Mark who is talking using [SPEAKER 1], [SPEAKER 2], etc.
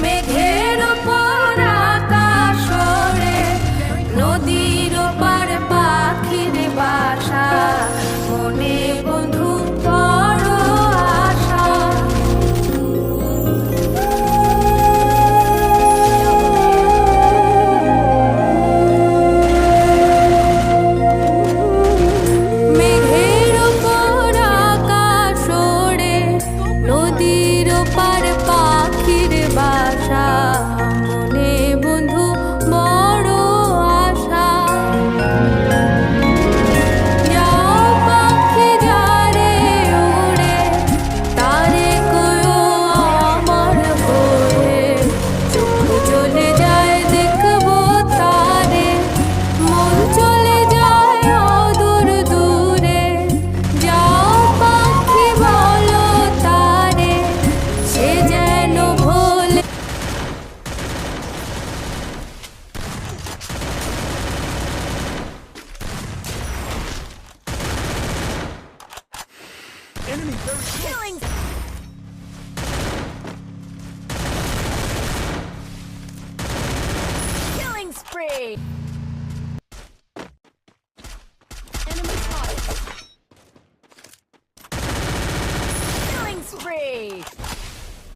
[SPEAKER 1] মেঘের ওপর আকাশ ওড়ে, নদীর ওপার পাখির বাসা, মনে বন্ধু বড় আশা। মেঘের ওপর আকাশ ওড়ে, নদীর ওপার পাখির বাসা, মনে বন্ধু বড় আশা। যাও পাখি যারে উড়ে, তারে কয়ো আমার হয়ে, চোখ চলে যায় দেখবো তারে, মন চলে যায় অদূর দূরে। যাও পাখি বলো তারে, সে যেন ভোলে।
[SPEAKER 2] Killing